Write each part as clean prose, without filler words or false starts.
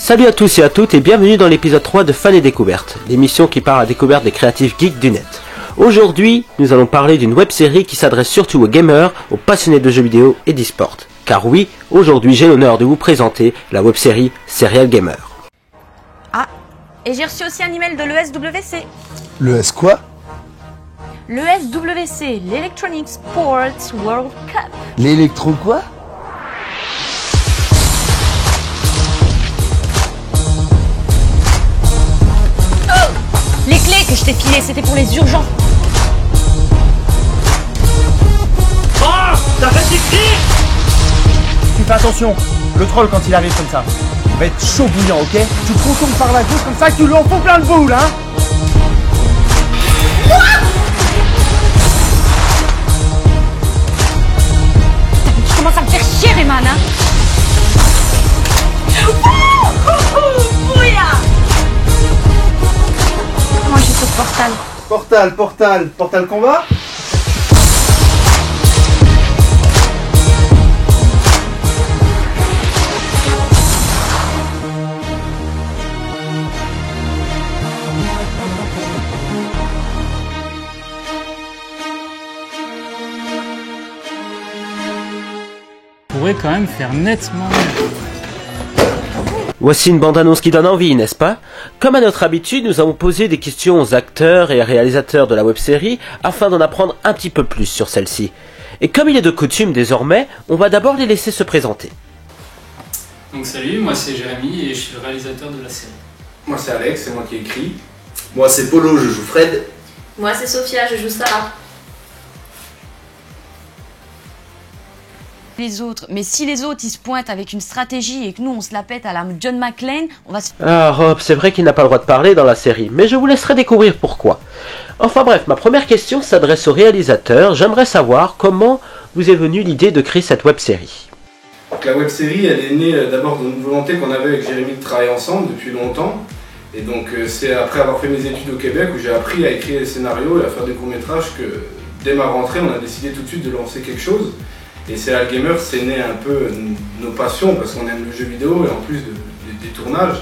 Salut à tous et à toutes et bienvenue dans l'épisode 3 de Fan et Découverte, l'émission qui part à la découverte des créatifs geeks du net. Aujourd'hui, nous allons parler d'une web-série qui s'adresse surtout aux gamers, aux passionnés de jeux vidéo et d'e-sport. Car oui, aujourd'hui j'ai l'honneur de vous présenter la web-série Serial Gamer. Ah, et j'ai reçu aussi un email de l'ESWC. Le quoi? L'ESWC, l'Electronic Sports World Cup. L'électro quoi? Les clés que je t'ai filées, c'était pour les urgences. Oh, t'arrêtes d'écrire! Tu fais attention, le troll quand il arrive comme ça, il va être chaud bouillant, ok? Tu te retournes par la gauche comme ça et tu lui en fous plein le boule, hein? Tu commences à me faire chier, Rayman, hein? Bouillard! Moi, je suis sur Portal. Portal combat? Pourrait quand même faire nettement mieux. Voici une bande-annonce qui donne envie, n'est-ce pas? Comme à notre habitude, nous avons posé des questions aux acteurs et réalisateurs de la web-série afin d'en apprendre un petit peu plus sur celle-ci. Et comme il est de coutume désormais, on va d'abord les laisser se présenter. Donc salut, moi c'est Jérémy et je suis le réalisateur de la série. Moi c'est Alex, c'est moi qui écris. Moi c'est Polo, je joue Fred. Moi c'est Sophia, je joue Sarah. Les autres, mais si les autres ils se pointent avec une stratégie et que nous on se la pète à la John McClane, on va se... Ah Rob, c'est vrai qu'il n'a pas le droit de parler dans la série, mais je vous laisserai découvrir pourquoi. Enfin bref, ma première question s'adresse au réalisateur. J'aimerais savoir comment vous est venue l'idée de créer cette web-série. Donc la web-série, elle est née d'abord d'une volonté qu'on avait avec Jérémy de travailler ensemble depuis longtemps. Et donc c'est après avoir fait mes études au Québec où j'ai appris à écrire des scénarios et à faire des courts-métrages que dès ma rentrée, on a décidé tout de suite de lancer quelque chose. Et Serial Gamer, c'est né un peu nos passions parce qu'on aime le jeu vidéo et en plus des tournages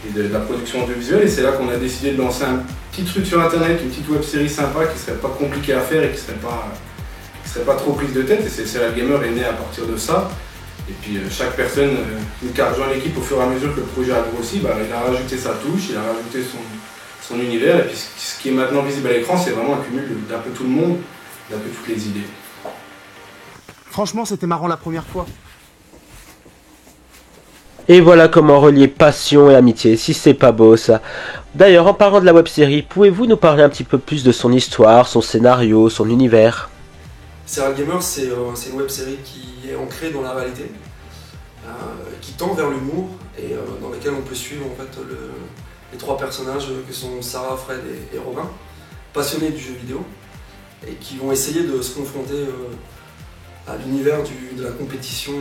et de la production audiovisuelle. Et c'est là qu'on a décidé de lancer un petit truc sur internet, une petite web série sympa qui serait pas compliquée à faire et qui serait pas trop prise de tête. Et Serial Gamer est né à partir de ça. Et puis chaque personne qui a rejoint l'équipe au fur et à mesure que le projet a grossi, il a rajouté sa touche, il a rajouté son univers. Et puis ce qui est maintenant visible à l'écran, c'est vraiment un cumul d'un peu tout le monde, d'un peu toutes les idées. Franchement, c'était marrant la première fois. Et voilà comment relier passion et amitié, si c'est pas beau ça. D'ailleurs, en parlant de la web-série, pouvez-vous nous parler un petit peu plus de son histoire, son scénario, son univers? Serial Gamer, c'est une web-série qui est ancrée dans la réalité, qui tend vers l'humour et dans laquelle on peut suivre en fait, les trois personnages que sont Sarah, Fred et Robin, passionnés du jeu vidéo et qui vont essayer de se confronter à l'univers de la compétition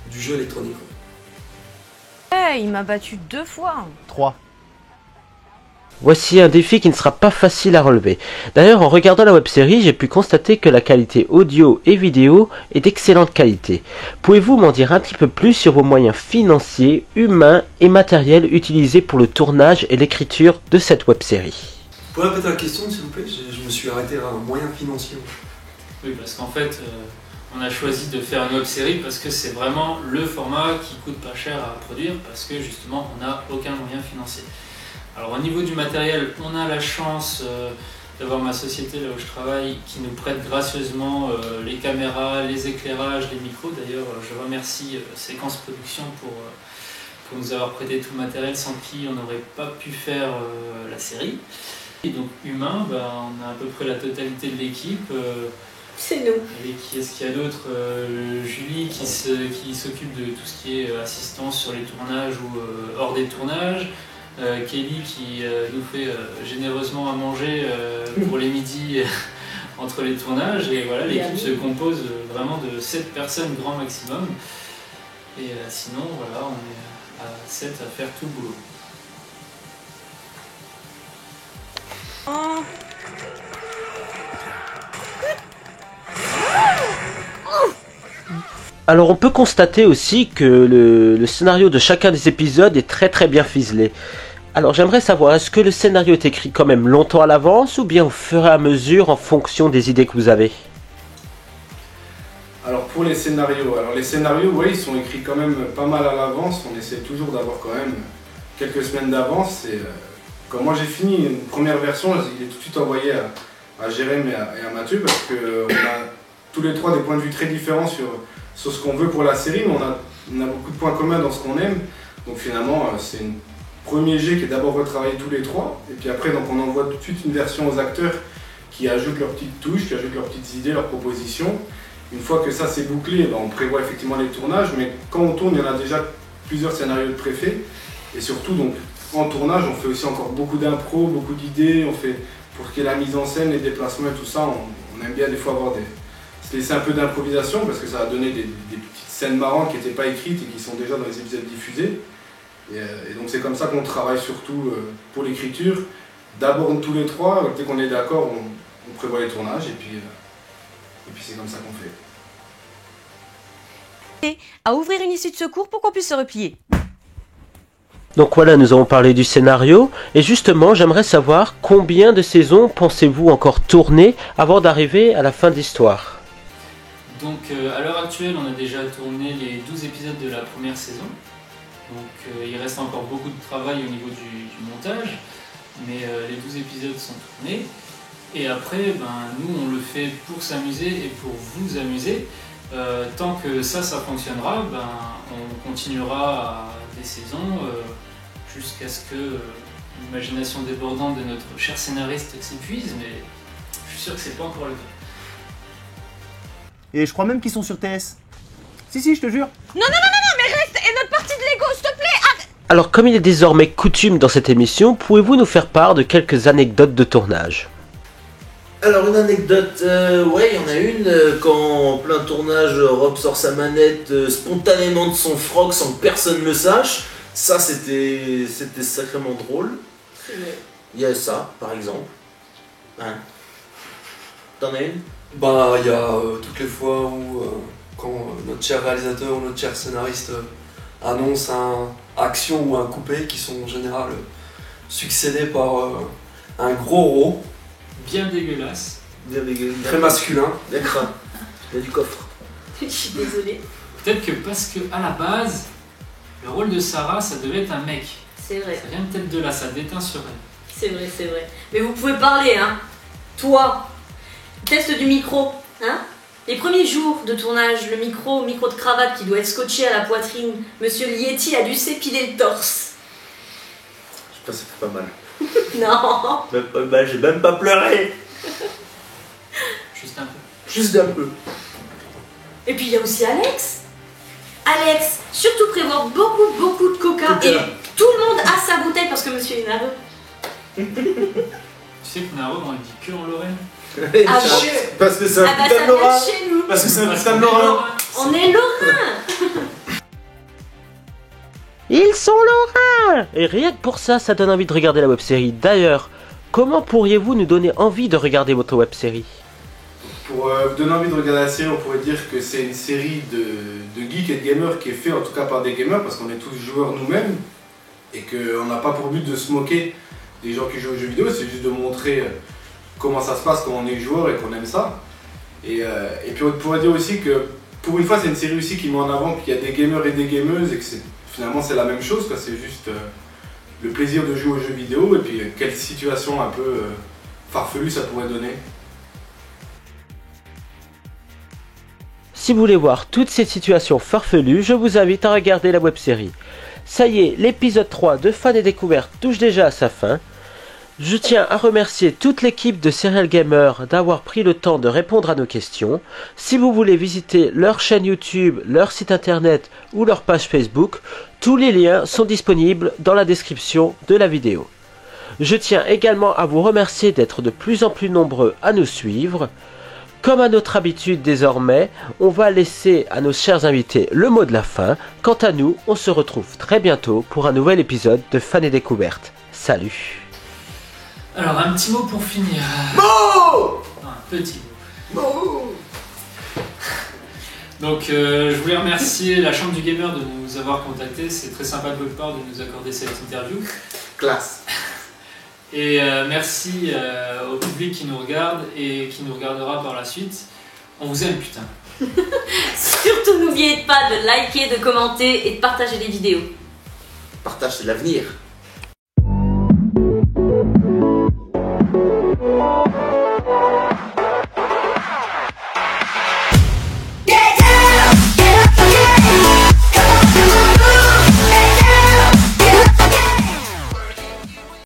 du jeu électronique. Hey, il m'a battu 2 fois. 3. Voici un défi qui ne sera pas facile à relever. D'ailleurs, en regardant la web-série, j'ai pu constater que la qualité audio et vidéo est d'excellente qualité. Pouvez-vous m'en dire un petit peu plus sur vos moyens financiers, humains et matériels utilisés pour le tournage et l'écriture de cette web-série? Vous pouvez répéter la question s'il vous plaît? Je me suis arrêté à un moyen financier. Oui, parce qu'en fait, on a choisi de faire une web-série parce que c'est vraiment le format qui coûte pas cher à produire parce que justement, on n'a aucun moyen financier. Alors au niveau du matériel, on a la chance d'avoir ma société là où je travaille qui nous prête gracieusement les caméras, les éclairages, les micros. D'ailleurs, je remercie Séquence Production pour nous avoir prêté tout le matériel sans qui on n'aurait pas pu faire la série. Et donc humain, on a à peu près la totalité de l'équipe. C'est nous. Et est-ce qu'il y a d'autres? Julie qui s'occupe de tout ce qui est assistance sur les tournages ou hors des tournages. Kelly qui nous fait généreusement à manger pour les midis entre les tournages. Et voilà, l'équipe se compose vraiment de 7 personnes grand maximum. Et sinon, voilà, on est à 7 à faire tout le boulot. Alors on peut constater aussi que le scénario de chacun des épisodes est très bien ficelé. Alors j'aimerais savoir, est-ce que le scénario est écrit quand même longtemps à l'avance ou bien au fur et à mesure en fonction des idées que vous avez? Alors pour les scénarios, oui, ils sont écrits quand même pas mal à l'avance. On essaie toujours d'avoir quand même quelques semaines d'avance. Et quand moi j'ai fini une première version, il est tout de suite envoyé à Jérém et à Mathieu parce qu'on a tous les trois des points de vue très différents sur ce qu'on veut pour la série, mais on a beaucoup de points communs dans ce qu'on aime. Donc finalement, c'est un premier jet qui est d'abord retravaillé tous les trois. Et puis après, donc, on envoie tout de suite une version aux acteurs qui ajoutent leurs petites touches, qui ajoutent leurs petites idées, leurs propositions. Une fois que ça c'est bouclé, on prévoit effectivement les tournages, mais quand on tourne, il y en a déjà plusieurs scénarios de préfet. Et surtout, donc, en tournage, on fait aussi encore beaucoup d'impro, beaucoup d'idées. On fait, pour ce qui est la mise en scène, les déplacements et tout ça, on aime bien des fois se laisser un peu d'improvisation parce que ça a donné des petites scènes marrantes qui n'étaient pas écrites et qui sont déjà dans les épisodes diffusés. Et donc c'est comme ça qu'on travaille surtout pour l'écriture. D'abord tous les trois, dès qu'on est d'accord, on prévoit les tournages et puis c'est comme ça qu'on fait. À ouvrir une issue de secours pour qu'on puisse se replier. Donc voilà, nous avons parlé du scénario, et justement, j'aimerais savoir combien de saisons pensez-vous encore tourner avant d'arriver à la fin de l'histoire? Donc à l'heure actuelle, on a déjà tourné les 12 épisodes de la première saison. Donc il reste encore beaucoup de travail au niveau du montage, mais les 12 épisodes sont tournés. Et après, nous on le fait pour s'amuser et pour vous amuser. Tant que ça fonctionnera, on continuera à des saisons jusqu'à ce que l'imagination débordante de notre cher scénariste s'épuise, mais je suis sûr que c'est pas encore le cas. Et je crois même qu'ils sont sur TS. Si, je te jure. Non, mais reste. Et notre partie de Lego, s'il te plaît, arrête. Alors comme il est désormais coutume dans cette émission, pouvez-vous nous faire part de quelques anecdotes de tournage? Alors une anecdote, ouais, il y en a une, quand en plein tournage, Rob sort sa manette spontanément de son froc sans que personne le sache. Ça, c'était sacrément drôle. Il y a ça, par exemple. Hein. T'en as une? Bah, il y a toutes les fois où, quand notre cher réalisateur ou notre cher scénariste annonce un action ou un coupé qui sont en général succédés par un gros rot. Bien dégueulasse. Très masculin. L'écran. Il y a du coffre. Je suis désolée. Peut-être que parce que à la base, le rôle de Sarah, ça devait être un mec. C'est vrai. Ça vient peut-être de là, ça déteint sur elle. C'est vrai. Mais vous pouvez parler, hein. Toi, test du micro, hein. Les premiers jours de tournage, le micro de cravate qui doit être scotché à la poitrine, Monsieur Lieti a dû s'épiler le torse. Je pense que c'était pas mal. Non. Même pas mal, j'ai même pas pleuré. Juste un peu. Juste un peu. Et puis il y a aussi Alex. Alex, surtout prévoir beaucoup de coca. Et tout le monde a sa bouteille parce que Monsieur est nerveux. Tu sais que Naro, on le dit que en Lorraine. Ah bon? Parce que c'est un Ah bah putain ça de Lorrain. vient chez nous. Parce que c'est un putain de Lorrain. On est lorrain. Ils sont lorrains! Et rien que pour ça, ça donne envie de regarder la web-série. D'ailleurs, comment pourriez-vous nous donner envie de regarder votre web-série? Pour vous donner envie de regarder la série, on pourrait dire que c'est une série de geeks et de gamers qui est faite en tout cas par des gamers parce qu'on est tous joueurs nous-mêmes et qu'on n'a pas pour but de se moquer des gens qui jouent aux jeux vidéo, c'est juste de montrer comment ça se passe quand on est joueur et qu'on aime ça. Et puis on pourrait dire aussi que pour une fois c'est une série aussi qui met en avant qu'il y a des gamers et des gameuses et que finalement c'est la même chose, c'est juste le plaisir de jouer aux jeux vidéo et puis quelle situation un peu farfelue ça pourrait donner. Si vous voulez voir toutes ces situations farfelues, je vous invite à regarder la web-série. Ça y est, l'épisode 3 de Fans et Découvertes touche déjà à sa fin. Je tiens à remercier toute l'équipe de Serial Gamer d'avoir pris le temps de répondre à nos questions. Si vous voulez visiter leur chaîne YouTube, leur site internet ou leur page Facebook, tous les liens sont disponibles dans la description de la vidéo. Je tiens également à vous remercier d'être de plus en plus nombreux à nous suivre. Comme à notre habitude désormais, on va laisser à nos chers invités le mot de la fin. Quant à nous, on se retrouve très bientôt pour un nouvel épisode de Fans et Découvertes. Salut! Alors un petit mot pour finir. Bon Un petit mot. Bon Donc je voulais remercier la Chambre du Gamer de nous avoir contactés. C'est très sympa de votre part de nous accorder cette interview. Classe. Et merci au public qui nous regarde et qui nous regardera par la suite. On vous aime, putain. Surtout n'oubliez pas de liker, de commenter et de partager les vidéos. Partage, c'est l'avenir.